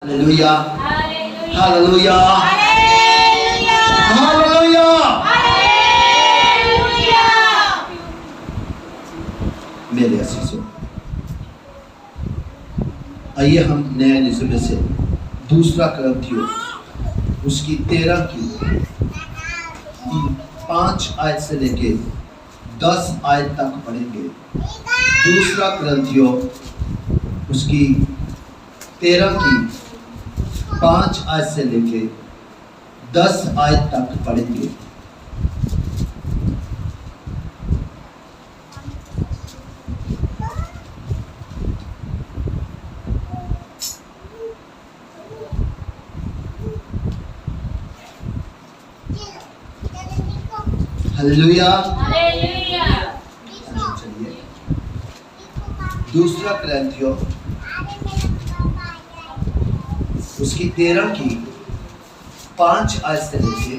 Hallelujah hallelujah hallelujah. मेरे अजीजों, आइए हम नए निज़्म से दूसरा कुरिन्थियों उसकी 13 की 5 आयत से लेके 10 आयत तक पढ़ेंगे। दूसरा कुरिन्थियों उसकी 13 की 5 आयत से लेके 10 आयत तक पढ़ेंगे। Hallelujah hallelujah. चलिए दूसरा कुरिन्थियों उसकी 13 की 5 आयत से लेके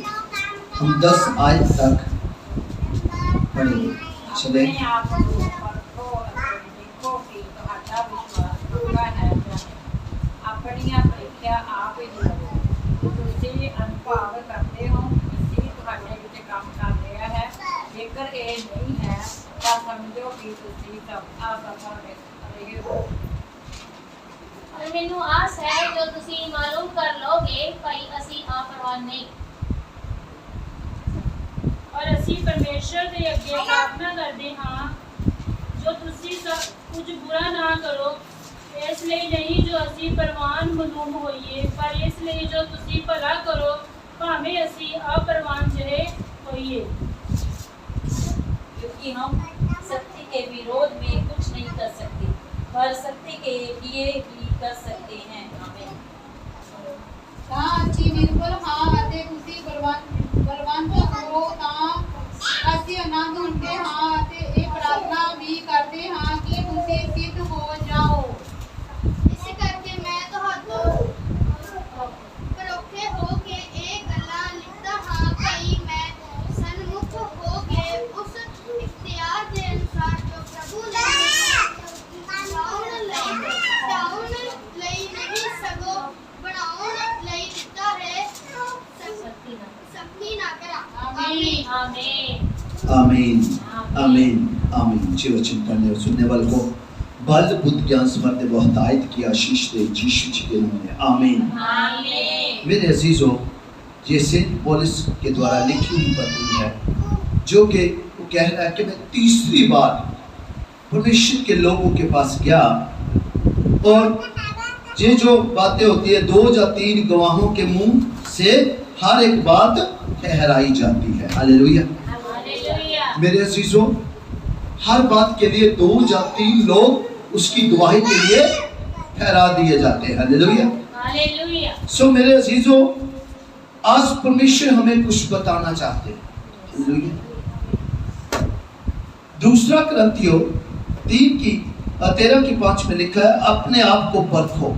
हम 10 आयत तक पढ़ेंगे। चले मैनू आस है जो तुसी मालूम कर लोगे भाई असी अपरवान नहीं और असी परमेश्वर दे अगे प्रार्थना करते हाँ जो तुसी कुछ बुरा ना करो, इसलिए नहीं जो असी परवान मलूम होइए, पर इसलिए जो तुसी भला करो भावें असी अपरवान जहे होइए। क्योंकि हम सत्य के विरोध में कुछ नहीं कर सकते, पर सत्य के लिए भी कर सकते हैं। आमीन। अच्छी निर्बल हाँ अते तुसी बलवंत हो तां असी आनंद हुंदे हाँ अते ये प्रार्थना भी करते हाँ कि तुसी सिद्ध हो जाओ। इस करके मैं तुहानू परोखे हो के एक गल्ला लिखता हाँ कई मैं सन्मुख हो के उस इख्तियार के अनुसार जो प्रभु ने नहीं सगो बनाउन लई दिता है सख्ती ना करा। आमीन आमीन आमीन आमीन आमीन। जी वचन पढ़ने और सुनने वालों को बल बुद्ध ज्ञान समर्थ बहुतायत की आशीष दे यीशु जी के नाम में आमीन आमीन। मेरे अजीजों, ये सेंट पौलुस के द्वारा लिखी हुई पत्री है जो कि वो कह रहा है कि मैं तीसरी बार परमेश्वर के लोगों के पास गया और ये जो बातें होती है 2 या 3 गवाहों के मुंह से हर एक बात ठहराई जाती है। Hallelujah hallelujah. मेरे अजीजों, हर बात के लिए 2 या 3 लोग उसकी गवाही के लिए ठहरा दिए जाते हैं। Hallelujah hallelujah. सो मेरे अजीजों, आज परमेश्वर हमें कुछ बताना चाहते हैं। हालेलुया। दूसरा कुरिन्थियों 13 की 5 में लिखा है अपने आप को परखो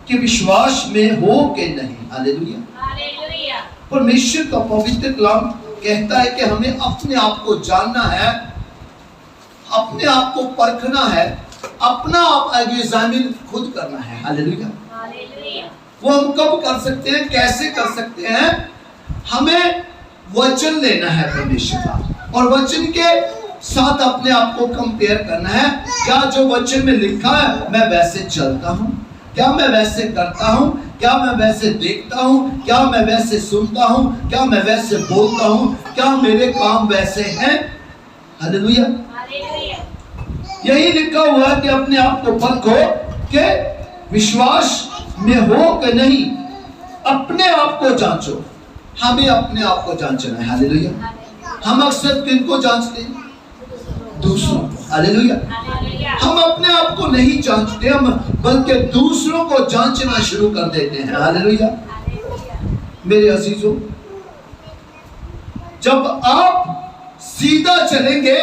कि विश्वास में हो कि नहीं। हालेलुया। हालेलुया। परमेश्वर का पवित्र कलाम कहता है कि हमें अपने आप को जानना है, अपने आप को परखना है, अपना आप एग्जामिन खुद करना है। हालेलुया। हालेलुया। वो हम कब कर सकते हैं, कैसे कर सकते हैं? हमें वचन लेना है परमेश्वर का और वचन के साथ अपने आप को कंपेयर करना है। क्या जो वचन में लिखा है मैं वैसे चलता हूँ? क्या मैं वैसे करता हूँ? क्या मैं वैसे देखता हूँ? क्या मैं वैसे सुनता हूँ? क्या मैं वैसे बोलता हूँ? क्या मेरे काम वैसे हैं? हालेलुया। हालेलुया। यही लिखा हुआ है कि अपने आप को परखो कि विश्वास में हो कि नहीं। अपने आप को जांचो। हमें अपने आप को जांचना है। हालेलुया। हम अक्सर किनको जांचते हैं? दूसरों। हालेलुया। हम अपने आप को नहीं जांचते, हम बल्कि दूसरों को जांचना शुरू कर देते हैं। हालेलुया। मेरे अजीजों, जब आप सीधा चलेंगे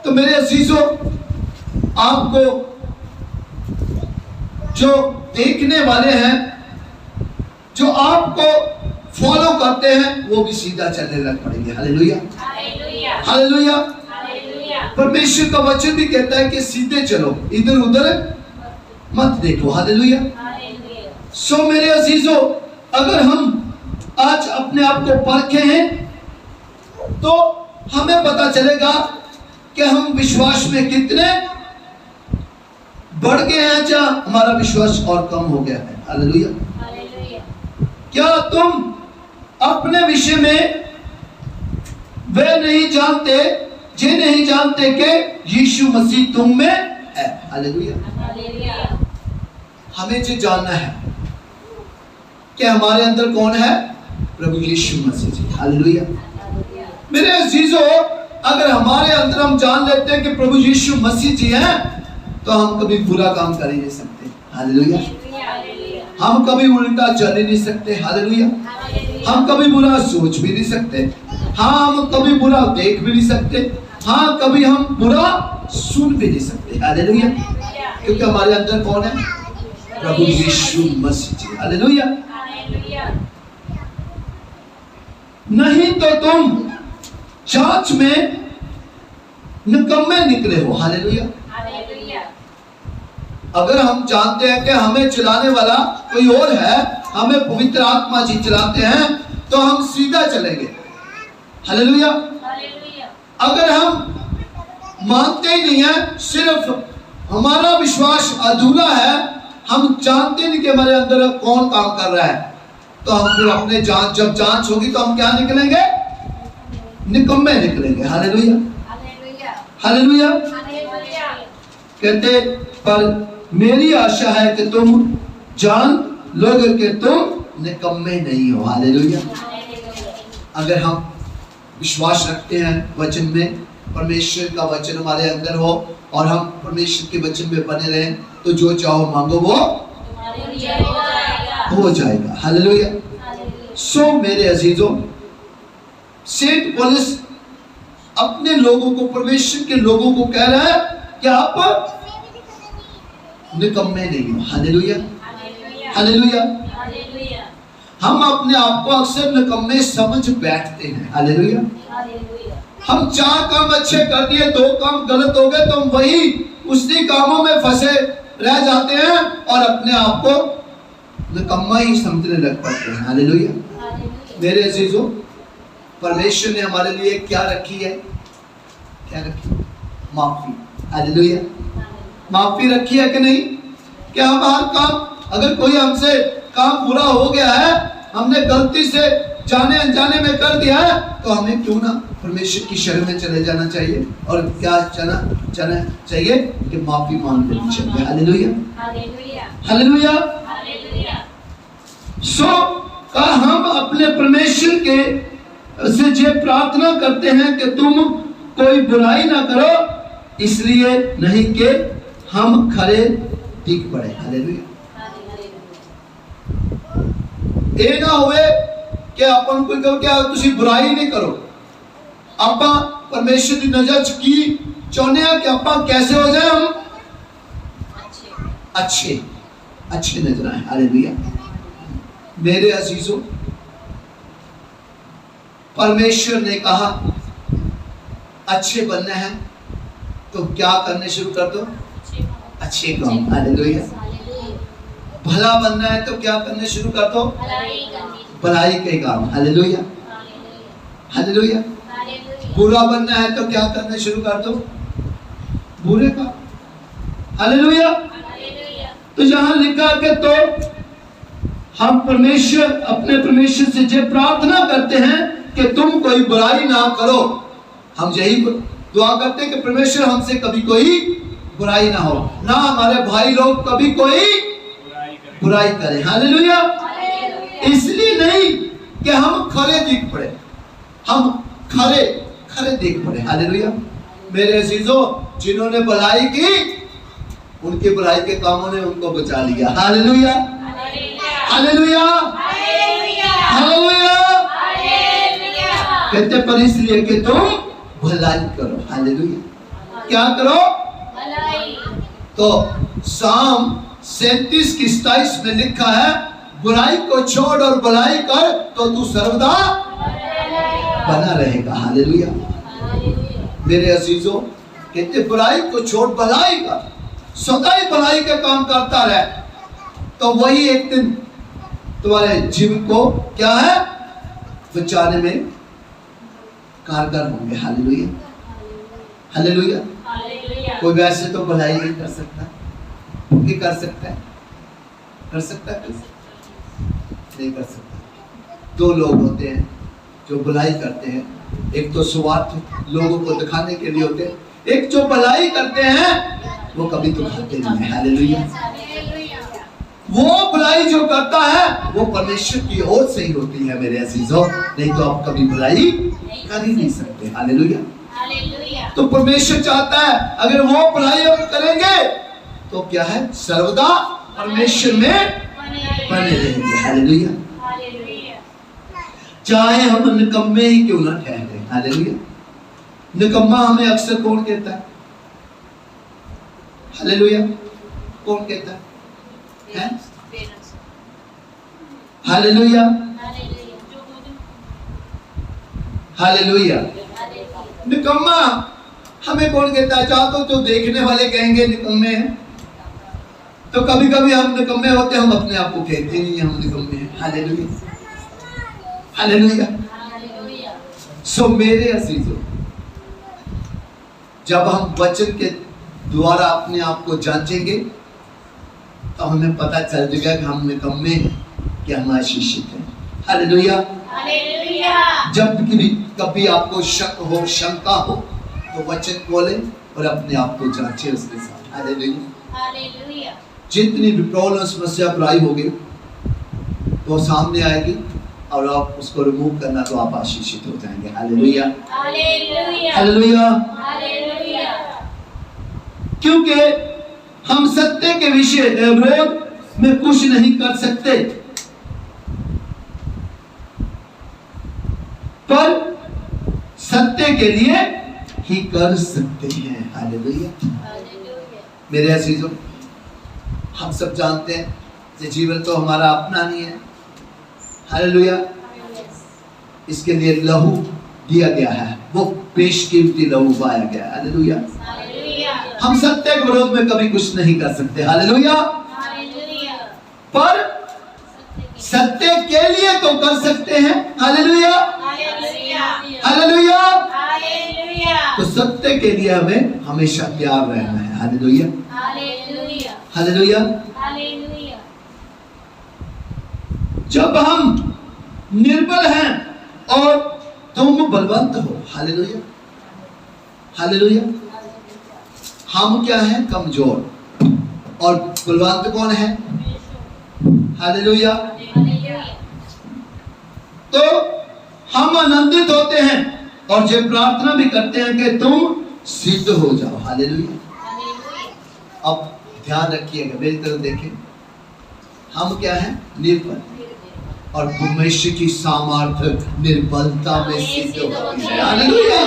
तो मेरे अजीजों आपको जो देखने वाले हैं, जो आपको फॉलो करते हैं, वो भी सीधा चलने लग पड़ेंगे। Hallelujah hallelujah. परमेश्वर का वचन भी कहता है कि सीधे चलो, इधर उधर मत देखो। हालेलुया। सो मेरे अजीजों, अगर हम आज अपने आप को परखे हैं तो हमें पता चलेगा कि हम विश्वास में कितने बढ़ गए हैं या हमारा विश्वास और कम हो गया है। हालेलुया। हालेलुया। क्या तुम अपने विषय में वे नहीं जानते जे नहीं जानते कि यीशु मसीह तुम में है। हालेलुया। हालेलुया। हमें जो जानना है कि हमारे अंदर कौन है, प्रभु यीशु मसीह जी। हालेलुया। मेरे अजीजों, अगर हमारे अंदर हम जान लेते हैं कि प्रभु यीशु मसीह जी हैं, तो हम कभी बुरा काम कर ही नहीं सकते। हालेलुया। हम कभी उल्टा चल ही नहीं सकते। हालेलुया। हम कभी बुरा सोच भी नहीं सकते। हाँ, हम कभी बुरा देख भी नहीं सकते। हाँ, कभी हम बुरा सुन भी नहीं सकते। हालेलुया। क्योंकि हमारे अंदर कौन है, प्रभु यीशु मसीह जी। हालेलुया। नहीं तो तुम जांच में निकम्मे निकले हो। हालेलुया। अगर हम जानते हैं कि हमें चलाने वाला कोई और है, हमें पवित्र आत्मा जी चलाते हैं, तो हम सीधा चलेंगे। हालेलुया। अगर हम मानते ही नहीं है, सिर्फ हमारा विश्वास अधूरा है, हम जानते नहीं कि हमारे अंदर कौन काम कर रहा है, तो हम फिर अपने जब जांच होगी तो हम क्या निकलेंगे, निकम्मे निकलेंगे। हालेलुया। हालेलुया। कहते, पर मेरी आशा है कि तुम जान लोगे कि तुम निकम्मे नहीं हो। हालेलुया। अगर हम विश्वास रखते हैं वचन में, परमेश्वर का वचन हमारे अंदर हो और हम परमेश्वर के वचन में बने रहें, तो जो चाहो मांगो वो हो जाएगा। हालेलुया। सो मेरे अजीजों, सेंट पौलुस अपने लोगों को, परमेश्वर के लोगों को कह रहा है कि आप निकम्मे नहीं हो। हालेलुया। हालेलुया। हम अपने आप को अक्सर निकम्मे समझ बैठते हैं। हालेलुया। हम 4 काम अच्छे कर दिए, 2 काम गलत हो गए, तो हम वही उसी कामों में फंसे रह जाते हैं और अपने आप को निकम्मा ही समझने लग पड़ते हैं। हालेलुया। मेरे अजीजों, परमेश्वर ने हमारे लिए क्या रखी है, क्या रखी, माफी। हालेलुया। माफी रखी है कि नहीं? कि हम हर काम, अगर कोई हमसे काम बुरा हो गया है, हमने गलती से जाने अनजाने में कर दिया है, तो हमें क्यों ना परमेश्वर की शरण में चले जाना चाहिए और क्या जाना चाहिए कि माफी मांग लेनी चाहिए। हालेलुया। हालेलुया। सो का हम अपने परमेश्वर के से ये प्रार्थना करते हैं कि तुम कोई बुराई ना करो, इसलिए नहीं कि हम खरे दिख पड़े। हालेलुया। ये ना हुए कि अपन कोई कहो क्या तुसी बुराई नहीं करो, आपा परमेश्वर की नजर च की चाहते हैं कि आपा कैसे हो जाए, हम अच्छे नजर आए। हालेलुया। मेरे अजीजों, परमेश्वर ने कहा अच्छे बनना है तो क्या करने शुरू कर दो, अच्छे काम। हालेलुया। भला बनना है तो क्या करने शुरू कर दो, भलाई के काम। हालेलुया। हालेलुया। बुरा बनना है तो क्या करने शुरू कर दो, बुरे काम। हालेलुया। तो जहां लिखा के तो हम परमेश्वर, अपने परमेश्वर से जो प्रार्थना करते हैं कि तुम कोई बुराई ना करो, हम यही दुआ करते हैं कि परमेश्वर हमसे कभी कोई बुराई ना हो, ना हमारे भाई लोग कभी कोई बुराई करें। हालेलुया। इसलिए नहीं कि हम खरे दिख पड़े, हम खरे दिख पड़े। हालेलुया। मेरे अजीजों, जिन्होंने भलाई की, उनके बुराई के कामों ने उनको बचा लिया। हालेलुया। हालेलुया। हालेलुया। कहते पर इसलिए कि तुम भलाई करो। हालेलुया। क्या करो, भलाई। तो साम 37 की 27 में लिखा है, बुराई को छोड़ और भलाई कर तो तू सर्वदा बना रहेगा। हालेलुया। मेरे अजीजों, कहते बुराई को छोड़ भलाई कर, सदा ही भलाई का काम करता रहे, तो वही एक दिन तुम्हारे जीवन को क्या है, बचाने में कारगर होंगे। Hallelujah, hallelujah. हालेलुया। कोई वैसे तो भलाई नहीं कर सकता, ये कर सकता है, कर सकता है, नहीं कर सकता। दो लोग होते हैं जो भलाई करते हैं, एक तो स्वार्थ लोगों को दिखाने के लिए होते हैं, एक जो भलाई करते हैं वो कभी दिखाते नहीं है। हालेलुया। वो भलाई जो करता है वो परमेश्वर की ओर से ही होती है मेरे अजीजों, नहीं तो आप कभी भलाई कर ही नहीं सकते। हालेलुया। हालेलुया। तो परमेश्वर चाहता है अगर वो भलाई हम करेंगे तो क्या है, सर्वदा परमेश्वर में बने रहेंगे। हालेलुया। हालेलुया। चाहे हम निकम्मे ही क्यों ना ठहरे। हालेलुया। निकम्मा हमें अक्सर कौन कहता है? हालेलुया, कौन कहता है? Hallelujah, hallelujah. निकम्मा हमें कौन कहता है? चाहे तो जो देखने वाले कहेंगे निकम्मे हैं, तो कभी कभी हम निकम्मे होते हैं, हम अपने आप को कहते नहीं हम निकम्मे हैं। Hallelujah, hallelujah. सो मेरे अजीजों, जब हम वचन के द्वारा अपने आप को जांचेंगे तो हमें पता चल जाएगा कि हम निकम्मे हैं कि हम आशीषित हैं। Hallelujah, hallelujah. जब कभी आपको शक हो, शंका हो, तो वचन खोले और अपने आप को जांचे उसके साथ। Hallelujah, hallelujah. जितनी भी प्रॉब्लम समस्या बुराई होगी तो सामने आएगी और आप उसको रिमूव करना तो आप आशीषित हो जाएंगे। Hallelujah, hallelujah. हालेलुया। हालेलुया। क्योंकि हम सत्य के विषय विरोध में कुछ नहीं कर सकते, पर सत्य के लिए ही कर सकते हैं। हालेलुया। मेरे अजीजों, हम सब जानते हैं कि जीवन तो हमारा अपना नहीं है। हालेलुया। इसके लिए लहू दिया गया है, वो बेशकीमती लहू पाया गया है। हालेलुया। हम सत्य के विरोध में कभी कुछ नहीं कर सकते। हालेलुया। पर सत्य के लिए तो कर सकते हैं। Hallelujah, hallelujah. तो सत्य के लिए हमें हमेशा तैयार रहना है। Hallelujah, hallelujah. जब हम निर्बल हैं और तुम बलवंत हो। Hallelujah, hallelujah. हम क्या है? कमजोर, और बलवंत कौन है? हालेलुया। तो हम आनंदित होते हैं और ये प्रार्थना भी करते हैं कि तुम सिद्ध हो जाओ। हालेलुया। अब ध्यान रखिएगा, मेरी तरफ देखें। हम क्या है? निर्बल, और परमेश्वर की सामर्थ्य निर्बलता में सिद्ध होती है। Hallelujah,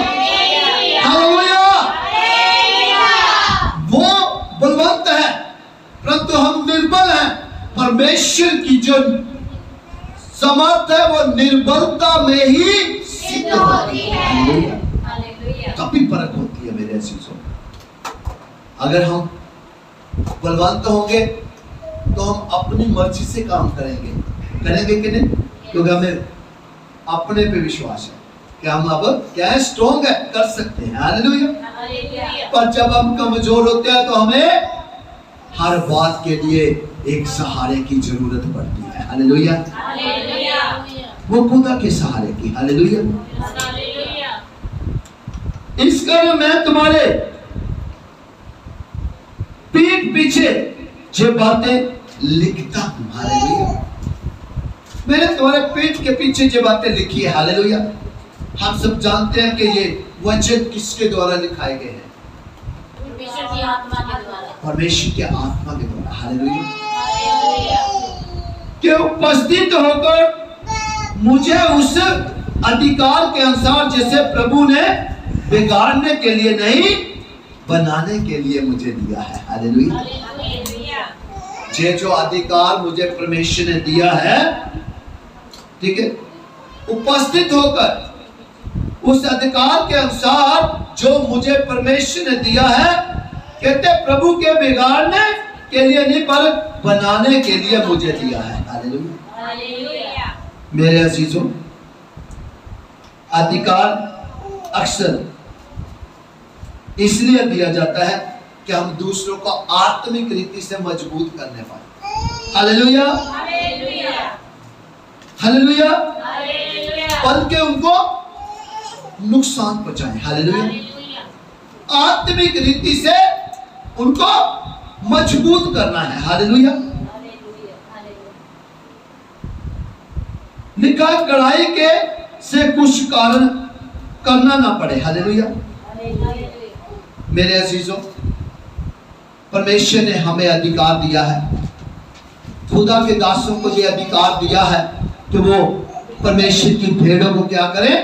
hallelujah. वो बलवंत है परंतु हम निर्बल हैं। परमेश्वर की जो सामर्थ्य है वो निर्बलता में ही सिद्ध होती है। हालेलुया। काफी फर्क होती है मेरे अजीजों। अगर हम बलवंत होंगे तो हम अपनी मर्जी से काम करेंगे कि नहीं? क्योंकि हमें अपने पे विश्वास है कि हम अब क्या है? स्ट्रॉन्ग है, कर सकते हैं। हालेलुया। पर जब हम कमजोर होते हैं तो हमें हर बात के लिए एक सहारे की जरूरत पड़ती है। हालेलुया, वो खुदा के सहारे की। हालेलुया। इस कारण मैं तुम्हारे पीठ पीछे जो बातें लिखता हूं। हालेलुया। मैंने तुम्हारे पीठ के पीछे जो बातें लिखी है। हालेलुया। हम सब जानते हैं कि ये वचन किसके द्वारा लिखाए गए हैं? परमेश्वर की आत्मा के द्वारा। हालेलुया। कि उपस्थित होकर मुझे उस अधिकार के अनुसार जैसे प्रभु ने बिगाड़ने के लिए नहीं, बनाने के लिए मुझे दिया है। हालेलुया। ये जो अधिकार मुझे परमेश्वर ने दिया है, ठीक है, उपस्थित होकर उस अधिकार के अनुसार जो मुझे परमेश्वर ने दिया है, कहते प्रभु के बिगाड़ने के लिए नहीं पर बनाने के लिए मुझे दिया है। हालेलुया। हालेलुया। मेरे अजीजों, अधिकार अक्सर इसलिए दिया जाता है कि हम दूसरों को आत्मिक रीति से मजबूत करने पाए। Hallelujah, hallelujah. हालेलुया। हालेलुया। बल्कि उनको नुकसान पहुंचाए। हालेलुया। आत्मिक रीति से उनको मजबूत करना है। हालेलुया। लिखा कढ़ाई के से कुछ कारण करना ना पड़े। हालेलुया। मेरे अजीजों, परमेश्वर ने हमें अधिकार दिया है, खुदा के दासों को ये अधिकार दिया है कि वो परमेश्वर की भेड़ों को क्या करें,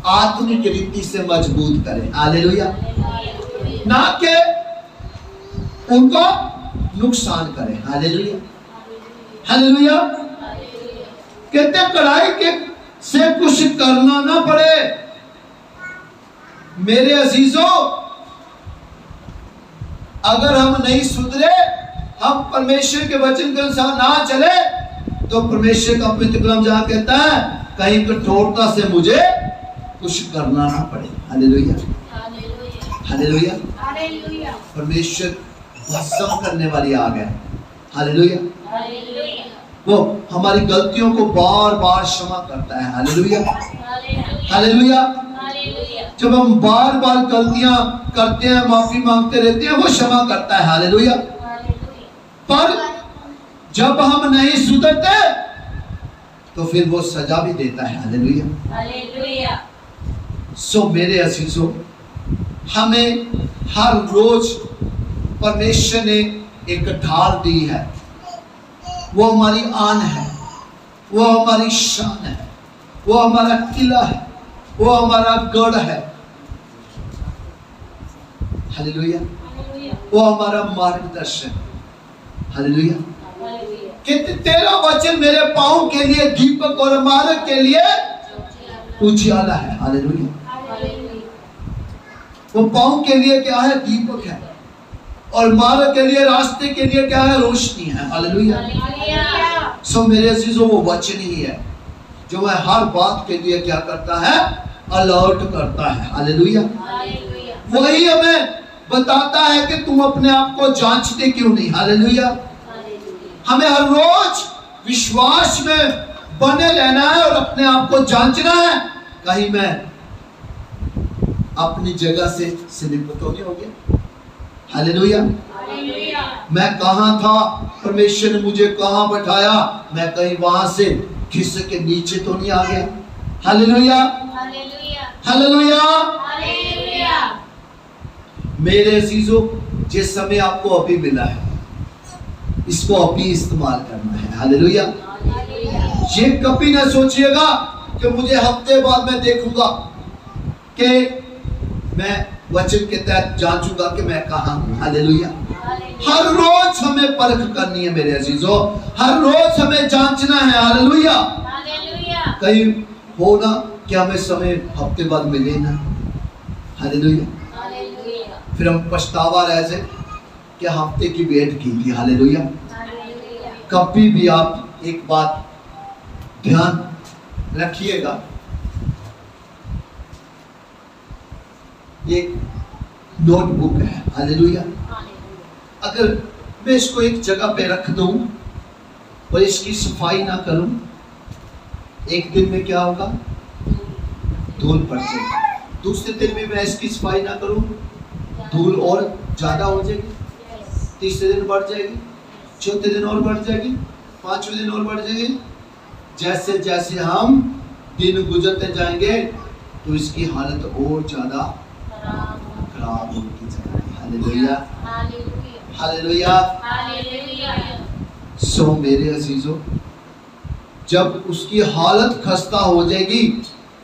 आत्मिक रीति से मजबूत करें। हालेलुया। ना कि उनको नुकसान करें। हालेलुया। हालेलुया। कहते कढ़ाई के से कुछ करना ना पड़े। मेरे अजीजों, अगर हम नहीं सुधरे, हम परमेश्वर के वचन के अनुसार ना चले, तो परमेश्वर का पवित्र कलाम जहां कहता है कहीं कठोरता से मुझे कुछ करना ना पड़े। हालेलुया। हालेलुया। हालेलुया। परमेश्वर भस्म करने वाली आग है। हालेलुया। हालेलुया। वो हमारी गलतियों को बार बार क्षमा करता है। हालेलुया। हालेलुया। जब हम बार बार गलतियां करते हैं, माफी मांगते रहते हैं, वो क्षमा करता है। हालेलुया। पर जब हम नहीं सुधरते तो फिर वो सजा भी देता है। हालेलुया। हालेलुया। सो मेरे अजीजों, हमें हर रोज परमेश्वर ने एक ढाल दी है। वो हमारी आन है, वो हमारी शान है, वो हमारा किला है, वो हमारा गढ़ है। हालेलुया। वो हमारा मार्गदर्शन। हालेलुया। कहते तेरा वचन मेरे पांव के लिए दीपक और मार्ग के लिए उजियाला है। हालेलुया। वो पांव के लिए क्या है, दीपक है, और मार्ग के लिए, रास्ते के लिए क्या है, रोशनी है। हालेलुया। सो मेरे अजीजों, वो वचन ही है जो वह हर बात के लिए क्या करता है, अलर्ट करता है। हालेलुया। वही हमें बताता है कि तुम अपने आप को जांचते क्यों नहीं। हालेलुया। हमें हर रोज विश्वास में बने रहना है और अपने आप को जांचना है, कहीं मैं अपनी जगह से स्लिप तो नहीं हो गया। हालेलुया। मैं कहां था, परमेश्वर ने मुझे कहां बैठाया, मैं कहीं वहां से खिस के नीचे तो नहीं आ गया। हालेलुया। हालेलुया। मेरे अजीजों, जिस समय आपको अभी मिला है, इसको अभी इस्तेमाल करना है। हालेलुया। ये कभी ना सोचिएगा कि मुझे हफ्ते बाद मैं देखूंगा, कि मैं वचन के तहत जांचूंगा कि मैं कहां हूं। हालेलुया। हर रोज हमें परख करनी है मेरे अजीजों, हर रोज हमें जांचना है। हालेलुया। कहीं हो ना कि हमें समय हफ्ते बाद मिले ना। हालेलुया। फिर हम पछतावा रह जाए कि हफ्ते की वेट की थी। हालेलुया। कभी भी आप एक बात ध्यान रखिएगा, एक नोटबुक है। हालेलुया। अगर मैं इसको एक जगह पे रख दूं और इसकी सफाई ना करूं, एक दिन में क्या होगा, धूल पड़ जाएगी। दूसरे दिन में मैं इसकी सफाई ना करूं, धूल और ज्यादा हो जाएगी, तीसरे दिन बढ़ जाएगी, चौथे दिन और बढ़ जाएगी, पांचवें दिन और बढ़ जाएगी। जैसे जैसे हम दिन गुजरते जाएंगे तो इसकी हालत और ज्यादा खराब होती जाएगी। हालेलुया। हालेलुया। सो मेरे अजीजों, जब उसकी हालत खस्ता हो जाएगी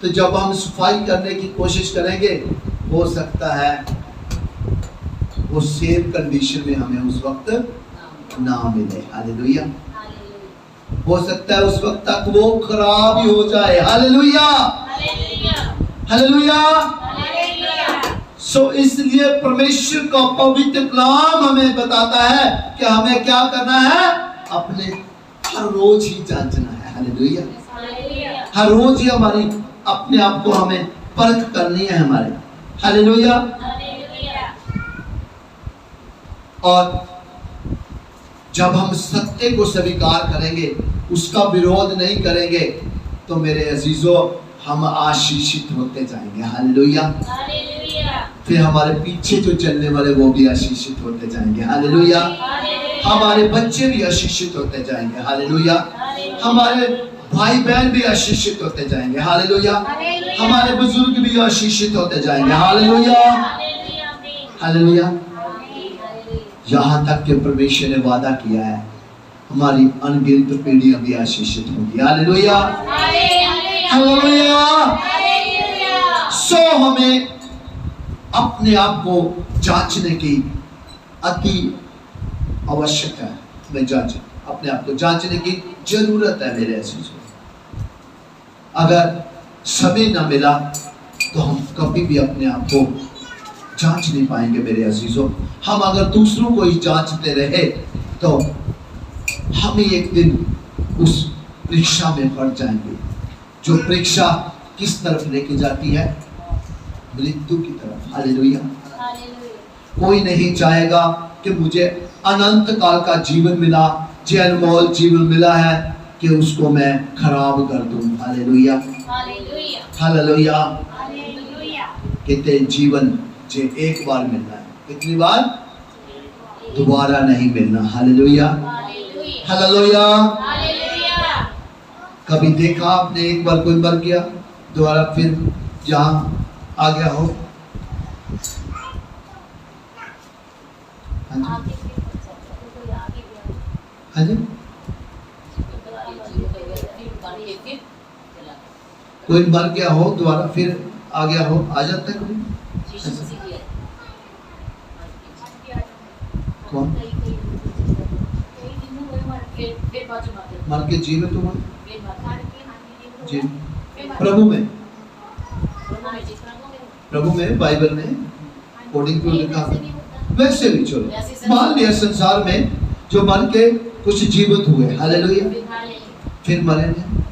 तो जब हम सफाई करने की कोशिश करेंगे, हो सकता है वो सेम कंडीशन में हमें उस वक्त ना मिले। हालेलुया। हो सकता है उस वक्त तक वो खराब ही हो जाए। हालेलुया। हालेलुया। सो सो इसलिए परमेश्वर का पवित्र कलाम हमें बताता है कि हमें क्या करना है, अपने हर रोज ही जांचना है। हालेलुया। हालेलुया। हर रोज ही हमारी अपने आप को हमें परख करनी है हमारे। हालेलुया। हालेलुया। और जब हम सत्य को स्वीकार करेंगे, उसका विरोध नहीं करेंगे, तो मेरे अजीजों हम आशीषित होते जाएंगे। हालेलुया। हालेलुया। फिर हमारे पीछे जो चलने वाले वो भी आशीषित होते जाएंगे। हालेलुया। हालेलुया। हमारे बच्चे भी आशीषित होते जाएंगे। हालेलुया। हालेलुया। हमारे भाई बहन भी आशीषित होते जाएंगे। हालेलुया। हालेलुया। हमारे बुजुर्ग भी आशीषित होते जाएंगे। हालेलुया। हालेलुया। आमीन। हालेलुया। हालेलुया। यहाँ तक कि परमेश्वर ने वादा किया है हमारी अनगिनत पीढ़ियां भी आशीषित होंगी। हालेलुया। हालेलुया। हालेलुया। हालेलुया। सो हमें अपने आप को जांचने की अति आवश्यक है। हमें जांचें, अपने आप को जांचने की जरूरत है मेरे अजीजों। अगर समय ना मिला तो हम कभी भी अपने आप को जांच नहीं पाएंगे मेरे अजीजों। हम अगर दूसरों को ही जांचते रहे तो हम ही एक दिन उस परीक्षा में पड़ जाएंगे, जो परीक्षा किस तरफ लेके जाती है, मृत्यु की तरफ। हालेलुया। हालेलुया। कोई नहीं चाहेगा कि मुझे अनंत काल का जीवन मिला, जो अनमोल जीवन मिला है, कि उसको मैं खराब कर दूं। हालेलुया। हालेलुया। हालेलुया। हालेलुया। कहते जीवन जे एक बार मिलना है, कितनी बार? दोबारा नहीं मिलना। हालेलुया। हालेलुया। हालेलुया। हालेलुया। कभी देखा आपने एक बार कोई मर गया, दोबारा फिर जहां आ गया हो? हाँ जी, आगे भी कोई आगे भी हाँ जी। कोई मर गया हो दोबारा फिर आ गया हो, आ जाता है कोई? कौन? मर के जीवित हुआ जी प्रभु में, प्रभु में बाइबल में कोडिंग क्यों लिखा है? वैसे भी चलो मान लिया संसार में जो मर के कुछ जीवित हुए। हालेलुया। फिर मरे नहीं।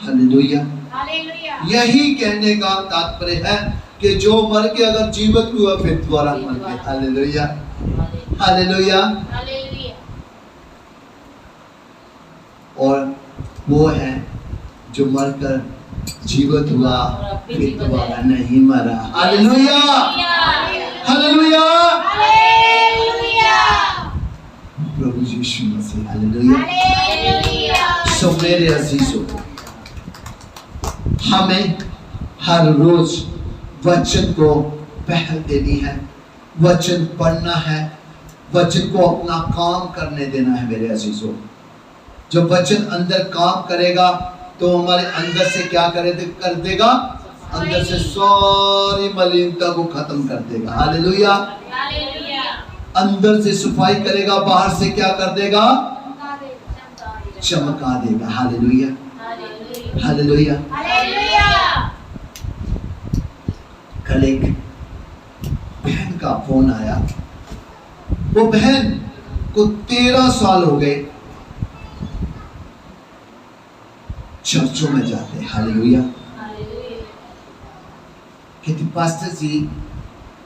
हालेलुया। हालेलुया। यही कहने का तात्पर्य है कि जो मर के अगर जीवित हुआ फिर दोबारा मर गए। हालेलुया। हालेलुया। हालेलुया। और वो है जो मरकर जीवित हुआ फिर दोबारा नहीं मरा। हालेलुया। हालेलुया। हालेलुया। प्रभु यीशु मसीह। हालेलुया। हालेलुया। सो मेरे अजीजों, हमें हर रोज वचन को पहल देनी है, वचन पढ़ना है, वचन को अपना काम करने देना है मेरे अजीजों। जब वचन अंदर काम करेगा तो हमारे अंदर से क्या कर देगा? अंदर से सारी मलिनता को खत्म कर देगा। हालेलुया। हालेलुया। अंदर से सफाई करेगा, बाहर से क्या कर देगा? चमका देगा। हालेलुया। हालेलुया। हालेलुया। कल एक बहन का फोन आया। वो बहन को 13 साल हो गए चर्चों में जाते। हालेलुया। कहती पास्टर जी,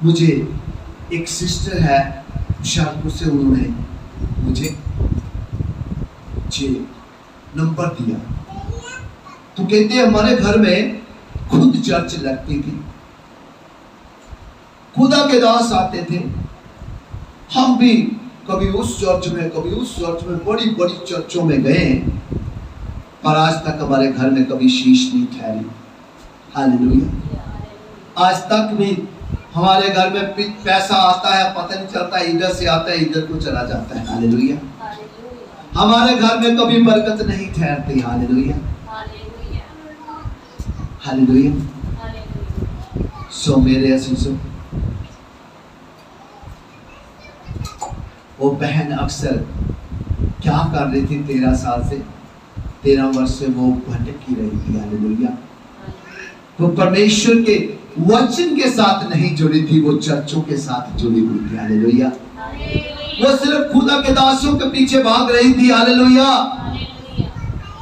मुझे एक सिस्टर है शाहपुर से, उन्होंने मुझे नंबर दिया। तो कहते हमारे घर में खुद चर्च लगती थी, खुदा के दास आते थे, हम भी कभी उस चर्च में कभी उस चर्च में, बड़ी बड़ी चर्चों में गए, पर आज तक हमारे घर में कभी शीश नहीं ठहरी। हालेलुया। आज तक भी हमारे घर में पैसा आता है, पता नहीं चलता, इधर से आता है इधर को चला जाता है। हालेलुया। हमारे घर में कभी बरकत नहीं ठहरती। हालेलुया। हालेलुया। सो मेरे अजीजों, वो बहन अक्सर क्या कर रही थी? 13 साल से, 13 वर्ष से वो भटकी रही थी। हालेलुया। तो परमेश्वर के वचन के साथ नहीं जुड़ी थी, वो चर्चों के साथ जुड़ी हुई थी। हालेलुया। वो सिर्फ खुदा के दासों के पीछे भाग रही थी। हालेलुया।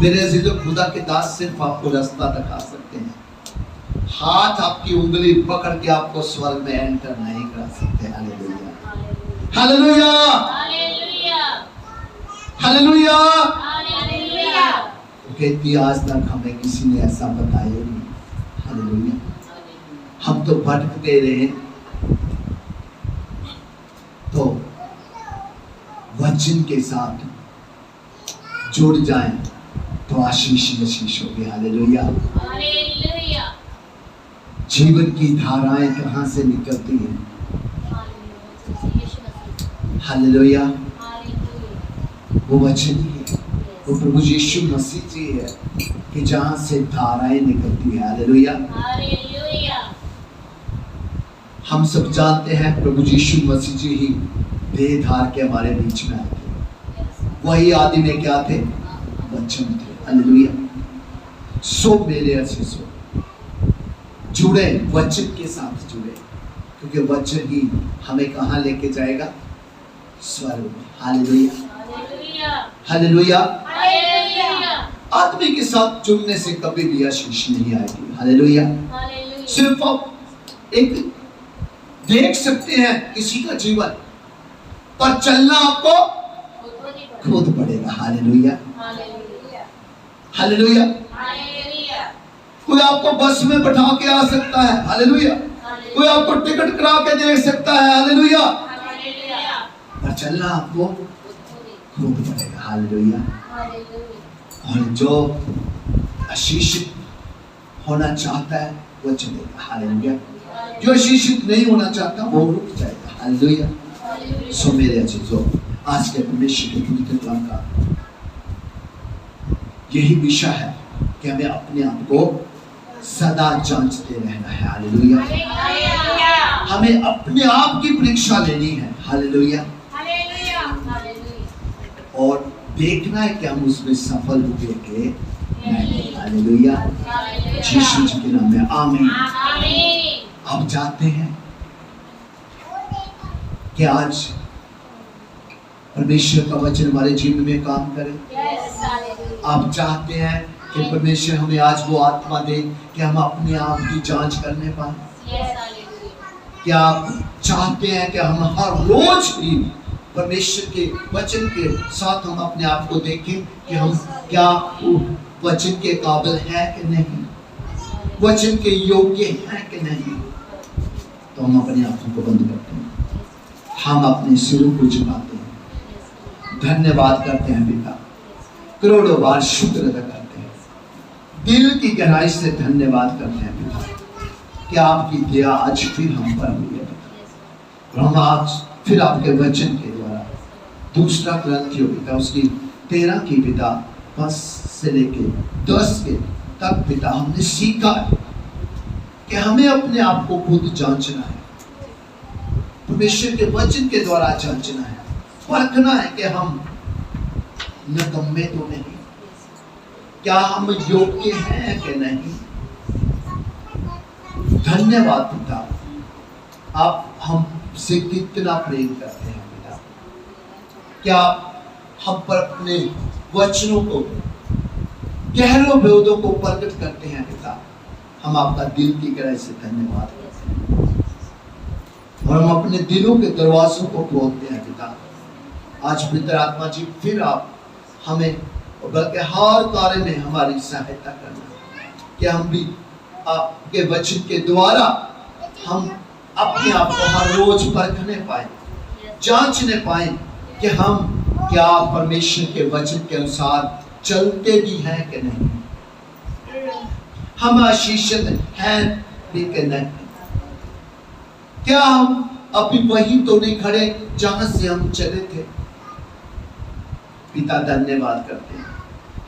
मेरे अजीजों, खुदा के दास सिर्फ आपको रास्ता दिखा सकते हैं, हाथ आपकी उंगली पकड़ के आपको स्वर्ग में एंटर नहीं करा सकते। Hallelujah, hallelujah, hallelujah, hallelujah. कहती आज तक हमें किसी ने ऐसा बताया नहीं। हालेलुया। हम तो भटकते रहे। तो वचन के साथ जुड़ जाएं तो आशीष आशीष होगी। हालेलुया। जीवन की धाराएं कहां से निकलती हैं? हालेलुया। वो वचन ही है, वो प्रभु यीशु मसीह जी है कि जहां से धाराएं निकलती है। हालेलुया। हम सब जानते हैं प्रभु यीशु मसीह जी ही बेधार के हमारे बीच में आए थे। वही आदि में क्या थे? वचन थे। हालेलुया। सो मेरे अजीजों, जुड़े, वचन के साथ जुड़े, क्योंकि वचन ही हमें कहां लेके जाएगा? स्वर्ग में। Hallelujah, hallelujah. आदमी के साथ जुड़ने से कभी भी आशीष नहीं आएगी। हालेलुया। सिर्फ आप एक देख सकते हैं किसी का जीवन, पर चलना आपको खुद पड़ेगा। Hallelujah, hallelujah. कोई आपको बस में बैठा के आ सकता है। हालेलुया। कोई आपको टिकट करा के दे सकता है। हालेलुया। पर चलना आपको खुद पड़ेगा। हालेलुया। और जो आशीषित होना चाहता है वो चलेगा। हालेलुया। जो आशीषित नहीं होना चाहता वो रुक जाएगा। हालेलुया। सो मेरे अजीजों, आज के परमेश्वर के पवित्र कलाम का यही विषय है कि हमें अपने आप को सदा जांचते रहना है। हालेलुया। हमें अपने आप की परीक्षा लेनी है। हालेलुया। और देखना है कि हम उसमें सफल हुए कि नहीं। हालेलुया। यीशु जी के नाम में आमीन। आप चाहते हैं कि आज परमेश्वर का वचन हमारे जीवन में काम करे? आप चाहते हैं कि परमेश्वर हमें आज वो आत्मा दे कि हम अपने आप की जांच करने पाए? क्या आप चाहते हैं कि हम हर रोज ही परमेश्वर के वचन के साथ हम अपने आप को देखें कि हम क्या वचन के काबिल हैं कि नहीं, वचन के योग्य हैं कि नहीं? तो हम अपने आंखों को बंद करते हैं, हम अपने सिरों को झुकाते हैं, धन्यवाद करते हैं पिता, करोड़ों बार शुक्र अदा करते हैं, दिल की गहराई से धन्यवाद करते हैं पिता कि आपकी दया आज फिर हम पर हुई है पिता। और हम आज फिर आपके वचन के द्वारा दूसरा ग्रंथियों पिता उसकी 13 की पिता 5 से लेके 10 के तक पिता हमने सीखा कि हमें अपने आप को खुद जांचना है, परमेश्वर के वचन के द्वारा जांचना है, परखना है कि हम निकम्मे तो नहीं, क्या हम योग्य हैं कि नहीं। धन्यवाद पिता, आप हमसे कितना प्रेम करते हैं पिता। क्या हम पर अपने वचनों को, गहरों भेदों को प्रकट करते हैं पिता। हम आपका दिल की गहराई से धन्यवाद करते हैं और हम अपने दिलों के दरवाजों को खोलते हैं पिता। आज पवित्र आत्मा जी फिर आप हमें बल्कि हर कार्य में हमारी सहायता करना कि हम भी आपके वचन के द्वारा हम अपने आप को हर रोज परखने पाए, जांचने पाए कि हम क्या परमेश्वर के वचन के अनुसार चलते भी हैं कि नहीं, हम आशीषित हैं भी कि नहीं, क्या हम अभी वही तो नहीं खड़े जहां से हम चले थे। पिता धन्यवाद करते हैं,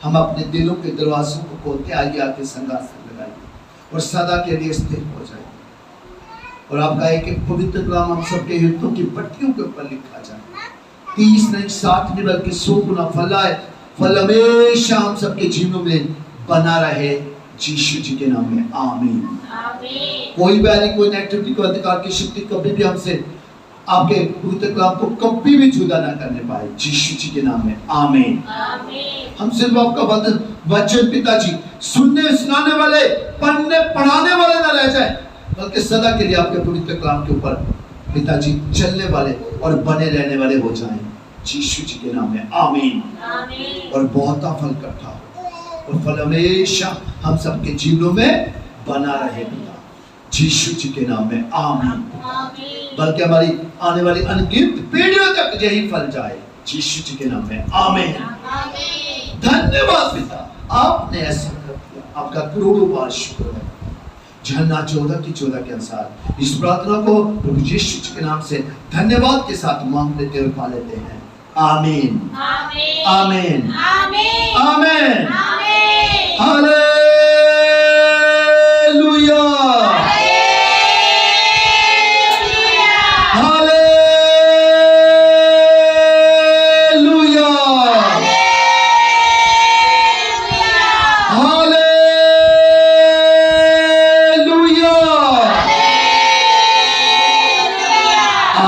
हम अपने दिलों के दरवाजों को खोलते, आइए आके संगासन लगाइए और सदा के लिए स्थिर हो जाए और आपका एक पवित्र कलाम हम सबके हृदयों की पट्टियों के ऊपर लिखा जाए, 30 नहीं 60 नहीं बल्कि 100 गुना फल आए, फल हमेशा हम सबके जीवनों में बना रहे, यीशु जी के नाम में आमीन। आमीन। कोई बैरी, कोई नेगेटिविटी, कोई अंधकार की शक्ति कभी भी हमसे, आपके पवित्र कलाम को कभी भी जुदा ना करने पाए, यीशु जी के नाम में आमीन। आमीन। हम सिर्फ आपका वचन पिताजी सुनने सुनाने वाले, पढ़ने पढ़ाने वाले ना रह जाए, बल्कि सदा के लिए आपके पवित्र कलाम के ऊपर पिताजी चलने वाले और बने रहने वाले हो जाएं, यीशु जी के नाम में आमीन। आमीन। और बहुत फल इकट्ठा हो, और फल हमेशा हम सबके जीवनों में बना रहे पिता, यीशु जी के नाम में आमीन। आमीन। बल्कि हमारी आने वाली अनगिनत पीढ़ियों तक यही फल जाए, यीशु जी के नाम में आमीन। आमीन। धन्यवाद पिता, आपने ऐसा कर दिया, आपका करोड़ों बार शुक्र है। यूहन्ना 14:14 के अनुसार इस प्रार्थना को प्रभु यीशु जी के नाम से धन्यवाद के साथ मांग लेते और पा लेते हैं। आमीन। आमीन। आमीन। आमीन। आमीन। आमीन। हालेलुया।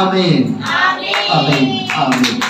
आमीन। आमीन। आमीन।